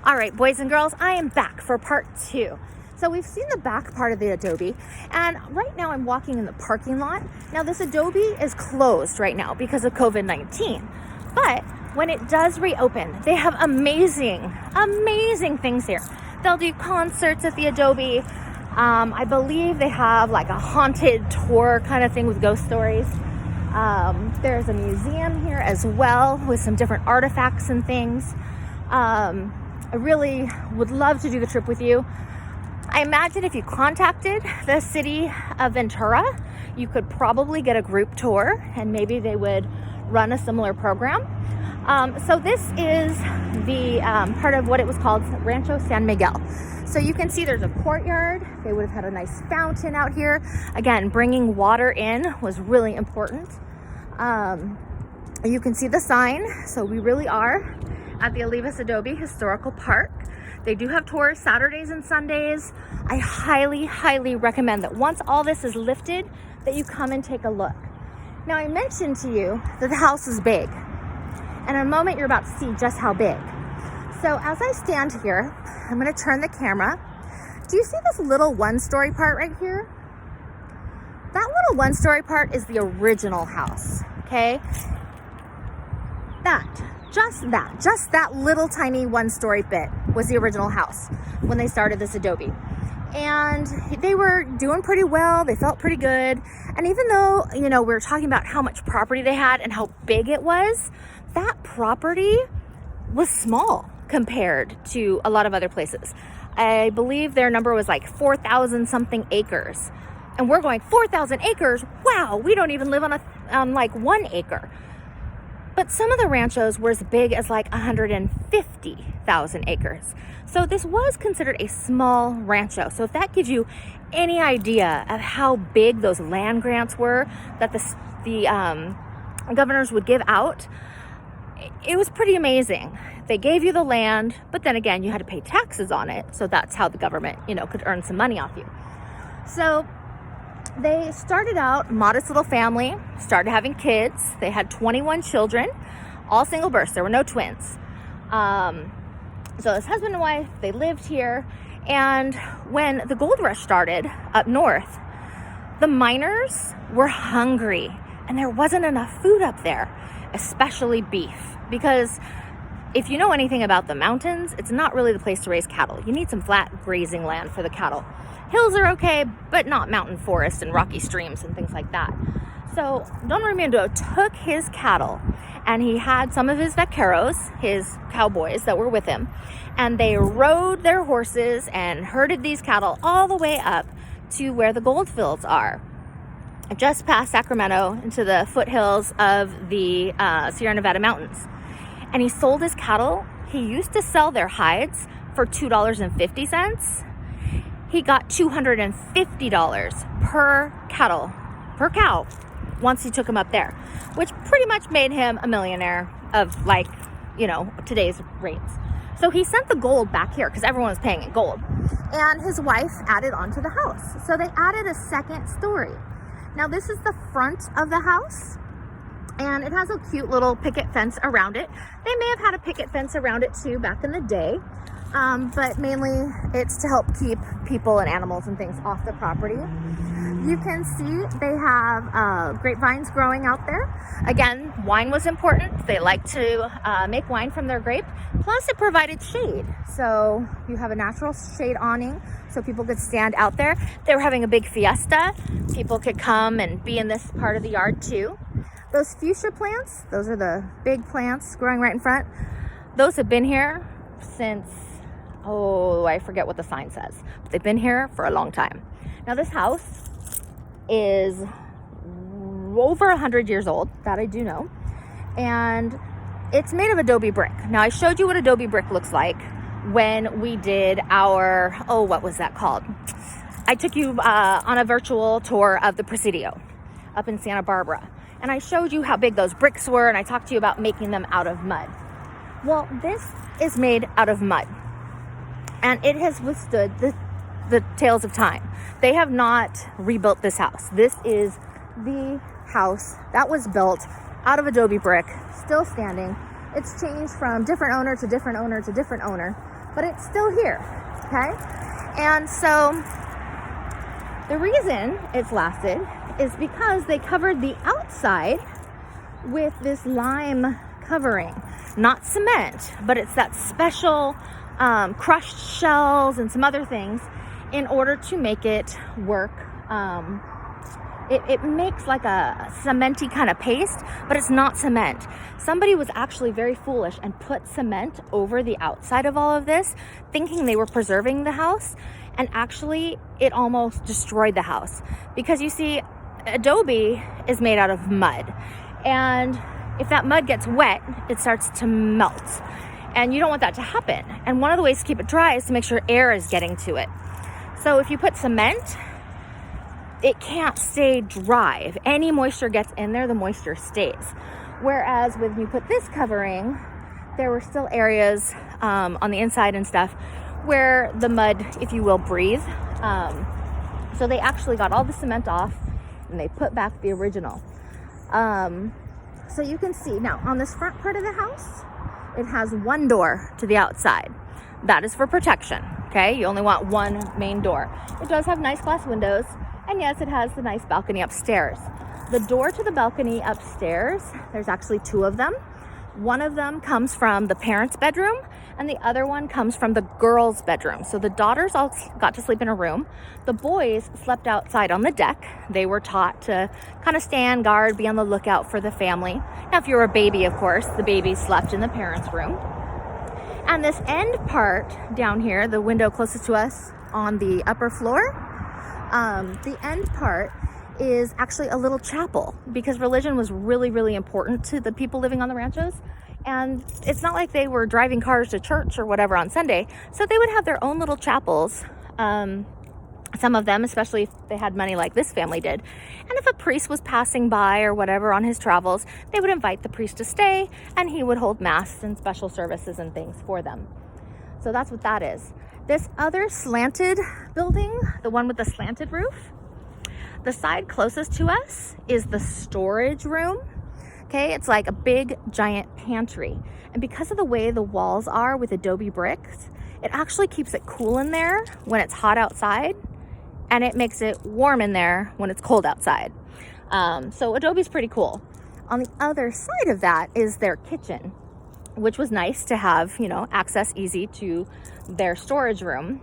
All right, boys and girls, I am back for part 2. So we've seen the back part of the Adobe, and right now I'm walking in the parking lot. Now this Adobe is closed right now because of COVID-19, but when it does reopen, they have amazing things here. They'll do concerts at the Adobe. I believe they have like a haunted tour kind of thing with ghost stories. There's a museum here as well with some different artifacts and things. I really would love to do the trip with you. I imagine if you contacted the city of Ventura, you could probably get a group tour and maybe they would run a similar program. So this is the part of what it was called Rancho San Miguel. So you can see there's a courtyard. They would have had a nice fountain out here. Again, bringing water in was really important. You can see the sign. So we really are at the Olivas Adobe Historical Park. They do have tours Saturdays and Sundays. I highly recommend that once all this is lifted, that you come and take a look. Now, I mentioned to you that the house is big. And in a moment, you're about to see just how big. So as I stand here, I'm gonna turn the camera. Do you see this little one-story part right here? That little one-story part is the original house, okay? Just that little tiny one-story bit was the original house when they started this Adobe. And they were doing pretty well. They felt pretty good. And even though, we were talking about how much property they had and how big it was, that property was small compared to a lot of other places. I believe their number was like 4,000 something acres. And we're going 4,000 acres? Wow, we don't even live on like 1 acre. But some of the ranchos were as big as like 150,000 acres. So this was considered a small rancho. So if that gives you any idea of how big those land grants were that the governors would give out, it was pretty amazing. They gave you the land, but then again, you had to pay taxes on it. So that's how the government, could earn some money off you. So they started out modest little family, started having kids. They had 21 children, all single births. There were no twins. So this husband and wife, they lived here. And when the gold rush started up north, the miners were hungry and there wasn't enough food up there, especially beef. Because if you know anything about the mountains, it's not really the place to raise cattle. You need some flat grazing land for the cattle. Hills are okay, but not mountain forests and rocky streams and things like that. So Don Raimundo took his cattle and he had some of his vaqueros, his cowboys that were with him, and they rode their horses and herded these cattle all the way up to where the gold fields are, just past Sacramento into the foothills of the Sierra Nevada mountains. And he sold his cattle. He used to sell their hides for $2.50. He got $250 per cow once he took them up there, which pretty much made him a millionaire of today's rates. So he sent the gold back here because everyone was paying in gold, and his wife added onto the house. So they added a second story. Now this is the front of the house, and it has a cute little picket fence around it. They may have had a picket fence around it too back in the day. But mainly it's to help keep people and animals and things off the property. You can see they have grapevines growing out there. Again, wine was important. They like to make wine from their grape. Plus it provided shade. So you have a natural shade awning so people could stand out there. They were having a big fiesta. People could come and be in this part of the yard too. Those fuchsia plants, those are the big plants growing right in front. Those have been here since, I forget what the sign says, but they've been here for a long time. Now this house is over 100 years old, that I do know, and it's made of adobe brick. Now I showed you what adobe brick looks like when we did our, what was that called? I took you on a virtual tour of the Presidio up in Santa Barbara, and I showed you how big those bricks were, and I talked to you about making them out of mud. Well, this is made out of mud, and it has withstood the tales of time. They have not rebuilt this house. This is the house that was built out of adobe brick, still standing. It's changed from different owner to different owner to different owner, but it's still here, okay? And so the reason it's lasted is because they covered the outside with this lime covering, not cement, but it's that special crushed shells and some other things in order to make it work. It makes like a cementy kind of paste, but it's not cement. Somebody was actually very foolish and put cement over the outside of all of this, thinking they were preserving the house, and actually it almost destroyed the house. Because you see, adobe is made out of mud, and if that mud gets wet, it starts to melt, and you don't want that to happen. And one of the ways to keep it dry is to make sure air is getting to it. So if you put cement, it can't stay dry. If any moisture gets in there, the moisture stays. Whereas when you put this covering, there were still areas on the inside and stuff where the mud, if you will, breathe. So they actually got all the cement off and they put back the original. So you can see now on this front part of the house, it has one door to the outside. That is for protection, okay? You only want one main door. It does have nice glass windows, and yes, it has the nice balcony upstairs. The door to the balcony upstairs, there's actually two of them. One of them comes from the parents' bedroom, and the other one comes from the girls' bedroom. So the daughters all got to sleep in a room. The boys slept outside on the deck. They were taught to kind of stand guard, be on the lookout for the family. Now, if you were a baby, of course, the baby slept in the parents' room. And this end part down here, the window closest to us on the upper floor, the end part is actually a little chapel, because religion was really, really important to the people living on the ranchos. And it's not like they were driving cars to church or whatever on Sunday. So they would have their own little chapels. Some of them, especially if they had money like this family did. And if a priest was passing by or whatever on his travels, they would invite the priest to stay, and he would hold mass and special services and things for them. So that's what that is. This other slanted building, the one with the slanted roof, the side closest to us is the storage room. Okay, it's like a big giant pantry. And because of the way the walls are with adobe bricks, it actually keeps it cool in there when it's hot outside, and it makes it warm in there when it's cold outside. So adobe's pretty cool. On the other side of that is their kitchen, which was nice to have, you know, access easy to their storage room.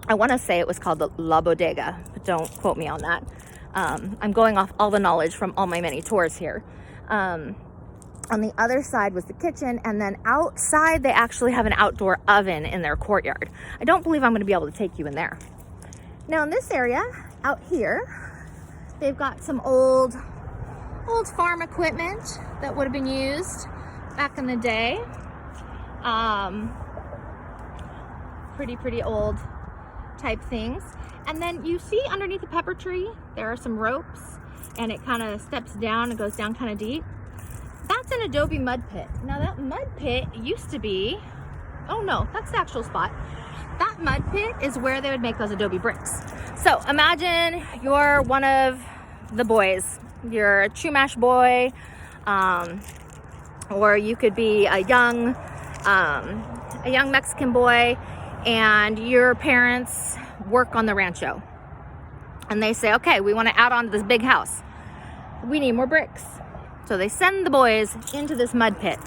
I want to say it was called the La Bodega, but don't quote me on that. I'm going off all the knowledge from all my many tours here. On the other side was the kitchen, and then outside they actually have an outdoor oven in their courtyard. I don't believe I'm going to be able to take you in there. Now in this area out here, they've got some old farm equipment that would have been used back in the day. Pretty old type things. And then you see underneath the pepper tree, there are some ropes, and it kind of steps down and goes down kind of deep. That's an adobe mud pit. Now that mud pit used to be, oh no, that's the actual spot. That mud pit is where they would make those adobe bricks. So imagine you're one of the boys. You're a Chumash boy, or you could be a young Mexican boy, and your parents work on the rancho. And they say, okay, we want to add on to this big house. We need more bricks. So they send the boys into this mud pit,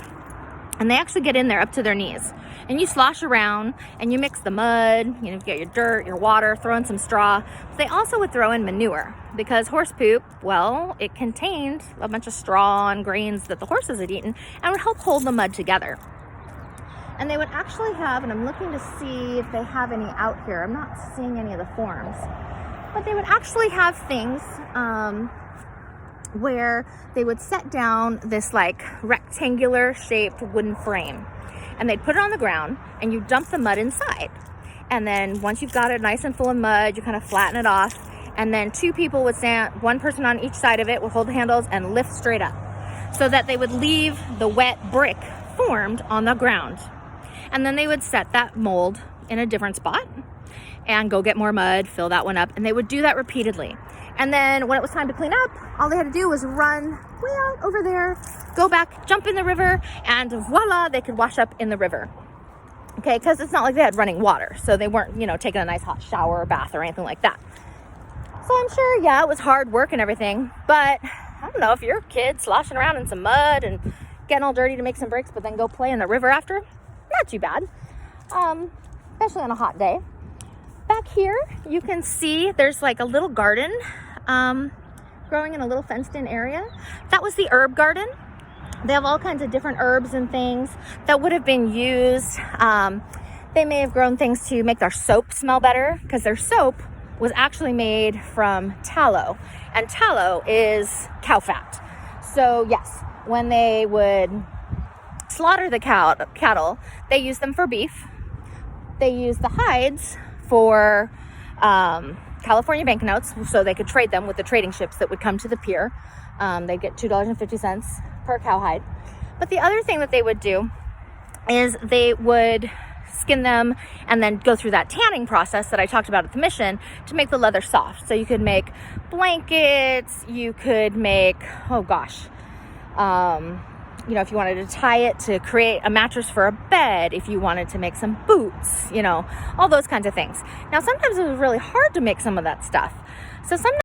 and they actually get in there up to their knees, and you slosh around and you mix the mud, you know, get your dirt, your water, throw in some straw. They also would throw in manure, because horse poop, well, it contained a bunch of straw and grains that the horses had eaten, and would help hold the mud together. And they would actually have, and I'm looking to see if they have any out here. I'm not seeing any of the forms, but they would actually have things where they would set down this like rectangular shaped wooden frame, and they'd put it on the ground, and you dump the mud inside. And then once you've got it nice and full of mud, you kind of flatten it off, and then two people would stand, one person on each side of it would hold the handles and lift straight up, so that they would leave the wet brick formed on the ground. And then they would set that mold in a different spot and go get more mud, fill that one up, and they would do that repeatedly. And then when it was time to clean up, all they had to do was run way out over there, go back, jump in the river, and voila, they could wash up in the river. Okay, because it's not like they had running water, so they weren't, you know, taking a nice hot shower or bath or anything like that. So I'm sure, yeah, it was hard work and everything, but I don't know, if you're a kid sloshing around in some mud and getting all dirty to make some bricks, but then go play in the river after, not too bad, especially on a hot day. Back here, you can see there's like a little garden growing in a little fenced-in area. That was the herb garden. They have all kinds of different herbs and things that would have been used. They may have grown things to make their soap smell better, because their soap was actually made from tallow, and tallow is cow fat. So yes, when they would slaughter the cattle, they used them for beef. They used the hides for California banknotes, so they could trade them with the trading ships that would come to the pier. They'd get $2.50 per cowhide. But the other thing that they would do is they would skin them and then go through that tanning process that I talked about at the mission to make the leather soft. So you could make blankets, you could make, oh gosh, you know, if you wanted to tie it to create a mattress for a bed, if you wanted to make some boots, you know, all those kinds of things. Now, sometimes it was really hard to make some of that stuff. So sometimes